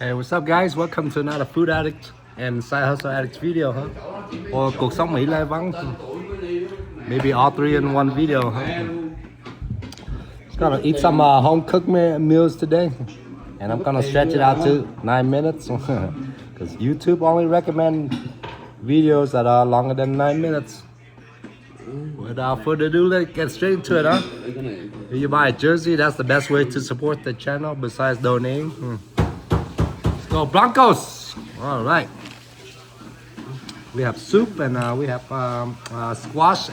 Hey, what's up guys? Welcome to another Food Addict and Side Hustle Addict video, huh? Or cuộc sống Mỹ lai vắng. Maybe all three in one video, huh? Just gonna eat some home cooked meals today. And I'm gonna stretch it out to 9 minutes. Because YouTube only recommend videos that are longer than 9 minutes. Without further ado, let's get straight into it, huh? If you buy a jersey, that's the best way to support the channel besides donating. Let's go Broncos! All right. We have soup and we have squash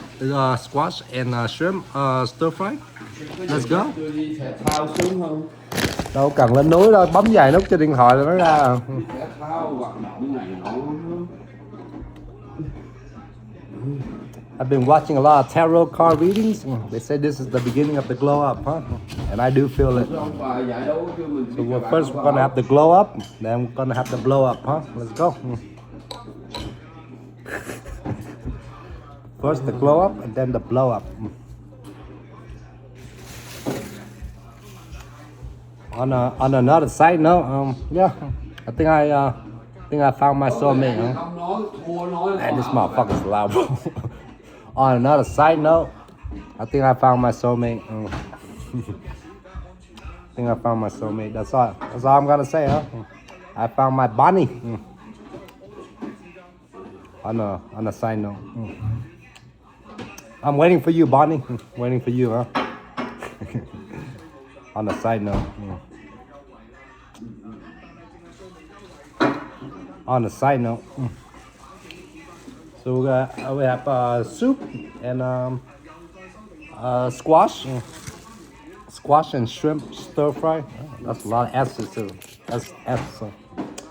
and shrimp stir fry. Let's go. Đâu cần lên núi đâu, bấm vài nút trên điện thoại là nó ra. I've been watching a lot of tarot card readings. They say this is the beginning of the glow up, huh? And I do feel it. So first we're gonna have the glow up, then we're gonna have the blow up, huh? Let's go. First the glow up and then the blow up. On another side note, yeah, I think I found my soulmate, huh? Man, this motherfucker's loud, bro. On another side note, I think I found my soulmate. I think I found my soulmate. That's all I'm gonna say, huh? I found my Bonnie. On a side note, I'm waiting for you, Bonnie. Waiting for you, huh? On a side note. On a side note. So we have soup and squash and shrimp stir fry. That's a lot of S's too. That's S. So.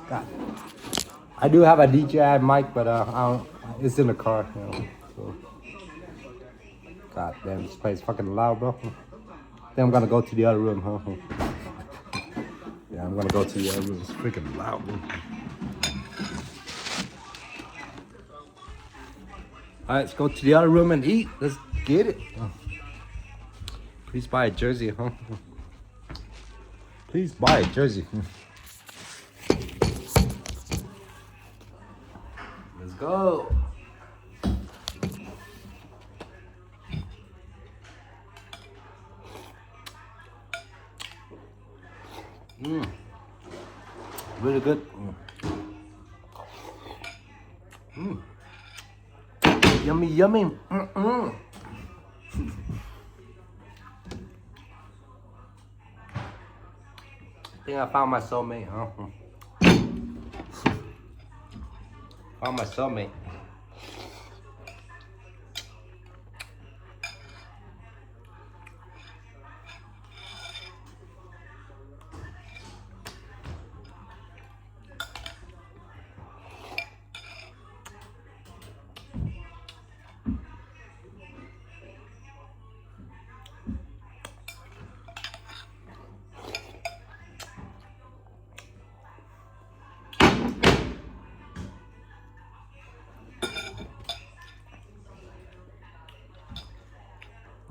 God. I do have a DJI mic, but it's in the car. You know, so. God damn, this place is fucking loud, bro. Then I'm gonna go to the other room, huh? Yeah, I'm gonna go to the other room. It's freaking loud, bro. All right, let's go to the other room and eat. Let's get it. Please buy a jersey, huh? Please buy a jersey. Let's go. Really good. Yummy, yummy. I think I found my soulmate, huh? Found my soulmate.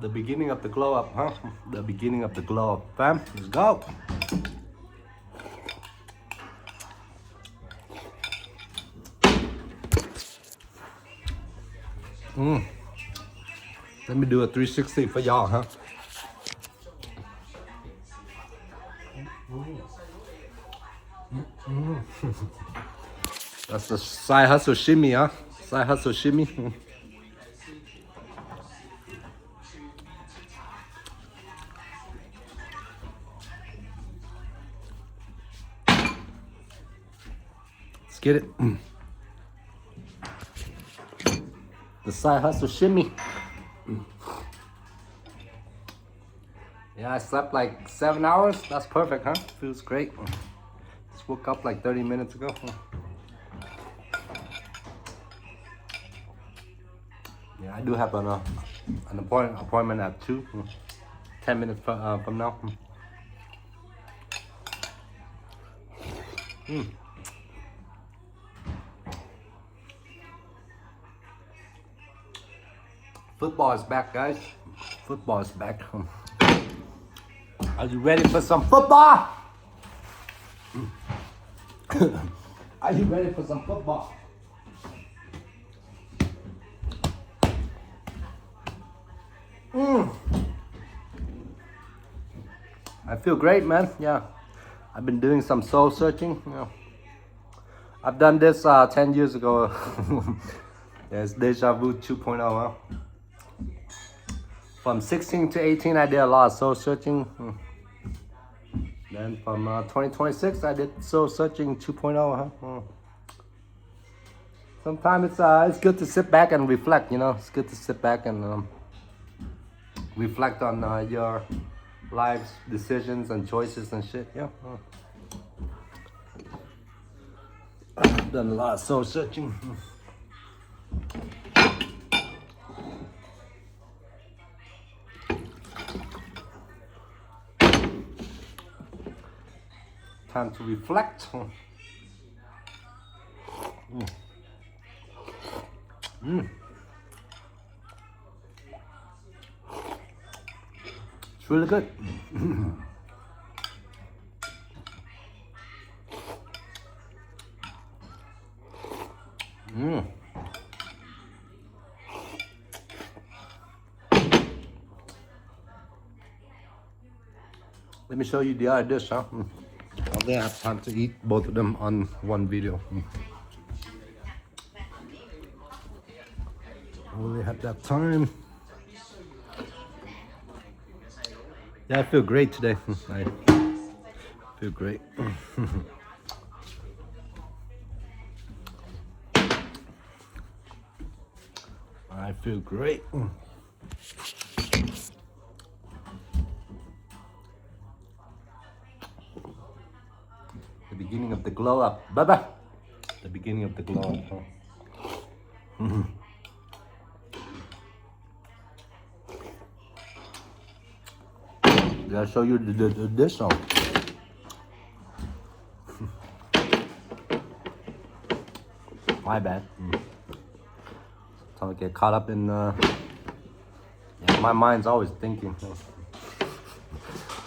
The beginning of the glow up, huh? The beginning of the glow up, fam. Let's go. Let me do a 360 for y'all, huh? That's the side hustle shimmy, huh? Side hustle shimmy. Let's get it. The side hustle shimmy. Yeah, I slept like 7 hours. That's perfect, huh? Feels great. Just woke up like 30 minutes ago. Yeah, I do have an appointment at 2. 10 minutes from now. Football is back, guys. Football is back. Are you ready for some football? Are you ready for some football? I feel great, man. Yeah, I've been doing some soul searching. Yeah. I've done this 10 years ago. Yeah, it's Deja Vu 2.0. Huh? From 16 to 18, I did a lot of soul searching. Then from 2026, I did soul searching 2.0. Huh? Sometimes it's good to sit back and reflect. You know, it's good to sit back and reflect on your life's decisions and choices and shit. Yeah. I've done a lot of soul searching. Time to reflect. It's really good. Let me show you the other dish, huh? I didn't have time to eat both of them on one video. I only had that time. Yeah, I feel great today. I feel great. I feel great. The beginning of the glow up. Bye-bye. The beginning of the glow up. Huh? Did I show you the dish song? My bad. Don't get caught up in yeah, my mind's always thinking.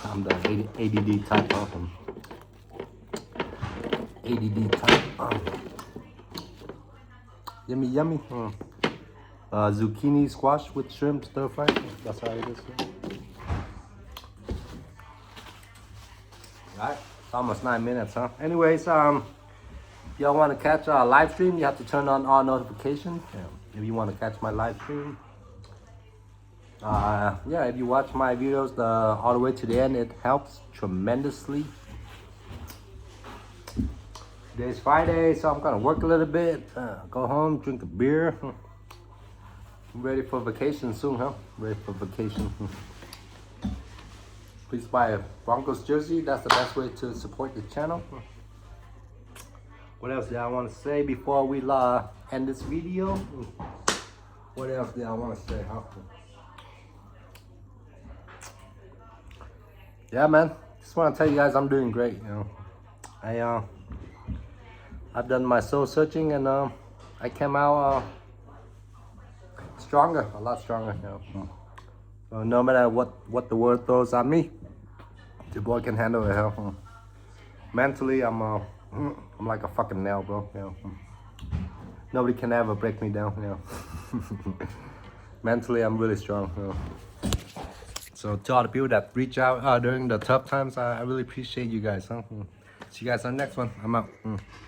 I'm the ADD type of ADD type. Yummy, yummy. Zucchini squash with shrimp stir fry. That's how it is. Alright, it's almost 9 minutes, huh? Anyways, if y'all want to catch a live stream, you have to turn on all notifications. Yeah. If you want to catch my live stream, yeah, if you watch my videos all the way to the end, it helps tremendously. Today's Friday, so I'm gonna work a little bit, go home, drink a beer. I'm ready for vacation soon, huh? Ready for vacation. Please buy a Broncos jersey. That's the best way to support the channel. What else did I want to say before we end this video? What else did I want to say, huh? Yeah, man. Just want to tell you guys I'm doing great. You know, I've done my soul searching and I came out stronger, a lot stronger. You know. So no matter what the world throws at me, the boy can handle it. Huh? Mentally, I'm like a fucking nail, bro. You know. Nobody can ever break me down. You know. Mentally, I'm really strong. You know. So to all the people that reach out during the tough times, I really appreciate you guys. Huh? See you guys on the next one. I'm out.